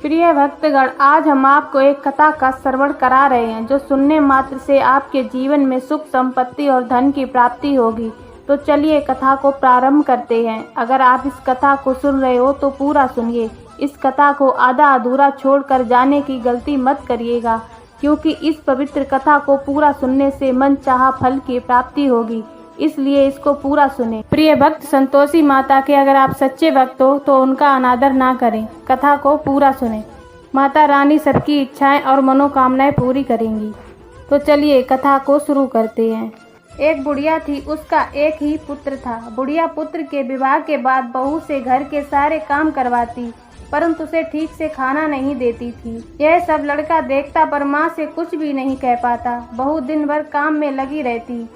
प्रिय भक्तगण, आज हम आपको एक कथा का श्रवण करा रहे हैं जो सुनने मात्र से आपके जीवन में सुख, संपत्ति और धन की प्राप्ति होगी। तो चलिए कथा को प्रारंभ करते हैं। अगर आप इस कथा को सुन रहे हो तो पूरा सुनिए। इस कथा को आधा अधूरा छोड़कर जाने की गलती मत करिएगा, क्योंकि इस पवित्र कथा को पूरा सुनने से मन चाहा फल की प्राप्ति होगी, इसलिए इसको पूरा सुने। प्रिय भक्त, संतोषी माता के अगर आप सच्चे भक्त हो तो उनका अनादर ना करें, कथा को पूरा सुने। माता रानी सबकी इच्छाएं और मनोकामनाएं पूरी करेंगी। तो चलिए कथा को शुरू करते हैं। एक बुढ़िया थी, उसका एक ही पुत्र था। बुढ़िया पुत्र के विवाह के बाद बहू से घर के सारे काम करवाती, परंतु उसे ठीक से खाना नहीं देती थी। यह सब लड़का देखता पर माँ से कुछ भी नहीं कह पाता। बहू दिन भर काम में लगी रहती,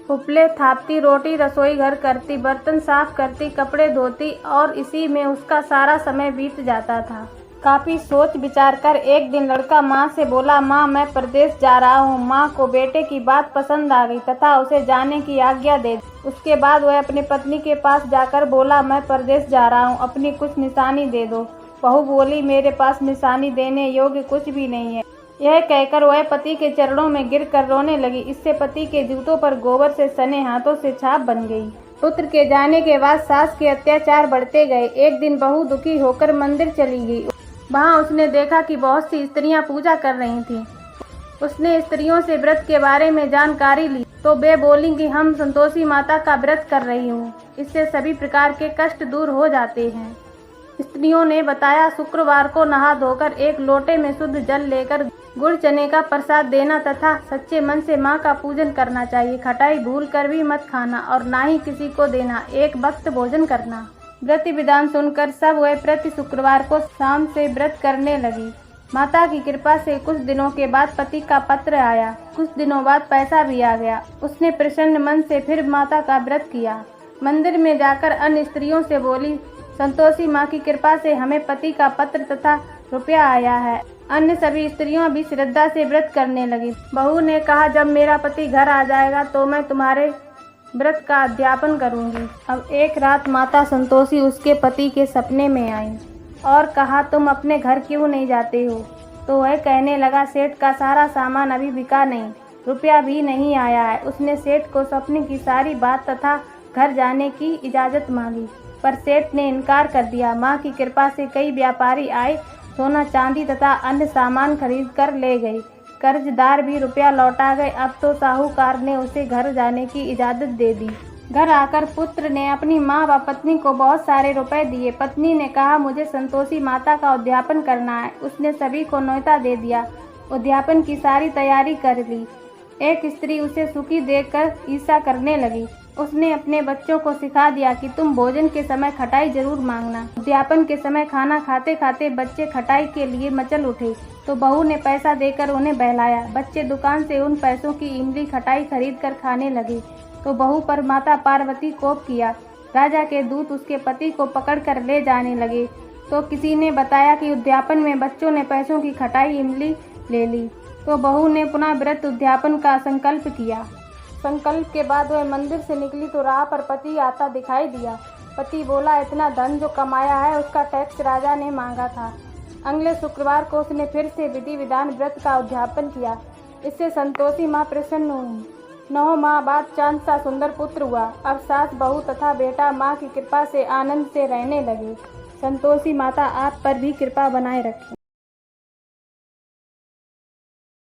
उपले थापती, रोटी रसोई घर करती, बर्तन साफ करती, कपड़े धोती और इसी में उसका सारा समय बीत जाता था। काफी सोच विचार कर एक दिन लड़का माँ से बोला, माँ मैं प्रदेश जा रहा हूँ। माँ को बेटे की बात पसंद आ गई तथा उसे जाने की आज्ञा दे दी। उसके बाद वह अपनी पत्नी के पास जाकर बोला, मैं प्रदेश जा रहा हूँ, अपनी कुछ निशानी दे दो। बहू बोली, मेरे पास निशानी देने योग्य कुछ भी नहीं है। यह कहकर वह पति के चरणों में गिरकर रोने लगी। इससे पति के जूतों पर गोबर से सने हाथों से छाप बन गई। पुत्र के जाने के बाद सास के अत्याचार बढ़ते गए। एक दिन बहू दुखी होकर मंदिर चली गई। वहां उसने देखा कि बहुत सी स्त्रियां पूजा कर रही थीं। उसने स्त्रियों से व्रत के बारे में जानकारी ली तो वे बोली कि हम संतोषी माता का व्रत कर रही हूँ, इससे सभी प्रकार के कष्ट दूर हो जाते हैं। स्त्रियों ने बताया, शुक्रवार को नहा धोकर एक लोटे में शुद्ध जल लेकर गुड़ चने का प्रसाद देना तथा सच्चे मन से माँ का पूजन करना चाहिए। खटाई भूल कर भी मत खाना और ना ही किसी को देना। एक वक्त भोजन करना। व्रत विधान सुनकर सब वह प्रति शुक्रवार को शाम से व्रत करने लगी। माता की कृपा से कुछ दिनों के बाद पति का पत्र आया। कुछ दिनों बाद पैसा भी आ गया। उसने प्रसन्न मन से फिर माता का व्रत किया। मंदिर में जाकर अन्य स्त्रियों से बोली, संतोषी माँ की कृपा से हमें पति का पत्र तथा रुपया आया है। अन्य सभी स्त्रियों भी श्रद्धा से व्रत करने लगी। बहू ने कहा, जब मेरा पति घर आ जाएगा तो मैं तुम्हारे व्रत का अध्यापन करूंगी। अब एक रात माता संतोषी उसके पति के सपने में आई और कहा, तुम अपने घर क्यों नहीं जाते हो? तो वह कहने लगा, सेठ का सारा सामान अभी बिका नहीं, रुपया भी नहीं आया है। उसने सेठ को सपने की सारी बात तथा घर जाने की इजाजत मांगी, पर सेठ ने इनकार कर दिया। माँ की कृपा से कई व्यापारी आए, सोना चांदी तथा अन्य सामान खरीद कर ले गए। कर्जदार भी रुपया लौटा गए। अब तो साहूकार ने उसे घर जाने की इजाजत दे दी। घर आकर पुत्र ने अपनी माँ व पत्नी को बहुत सारे रुपए दिए। पत्नी ने कहा, मुझे संतोषी माता का उद्यापन करना है। उसने सभी को न्योता दे दिया। उद्यापन की सारी तैयारी कर ली। एक स्त्री उसे सुखी देखकर ईर्ष्या करने लगी। उसने अपने बच्चों को सिखा दिया कि तुम भोजन के समय खटाई जरूर मांगना। उद्यापन के समय खाना खाते खाते बच्चे खटाई के लिए मचल उठे तो बहू ने पैसा देकर उन्हें बहलाया। बच्चे दुकान से उन पैसों की इमली खटाई खरीद कर खाने लगे तो बहू पर माता पार्वती कोप किया। राजा के दूत उसके पति को पकड़ कर ले जाने लगे तो किसी ने बताया कि उद्यापन में बच्चों ने पैसों की खटाई इमली ले ली। तो बहू ने पुनः व्रत उद्यापन का संकल्प किया। संकल्प के बाद वह मंदिर से निकली तो राह पर पति आता दिखाई दिया। पति बोला, इतना धन जो कमाया है उसका टैक्स राजा ने मांगा था। अगले शुक्रवार को उसने फिर से विधि विधान व्रत का उद्यापन किया। इससे संतोषी माँ प्रसन्न हुई। 9 माह बाद चांद सा सुंदर पुत्र हुआ। अब सास, बहू तथा बेटा माँ की कृपा से आनंद से रहने लगे। संतोषी माता आप पर भी कृपा बनाए रखें।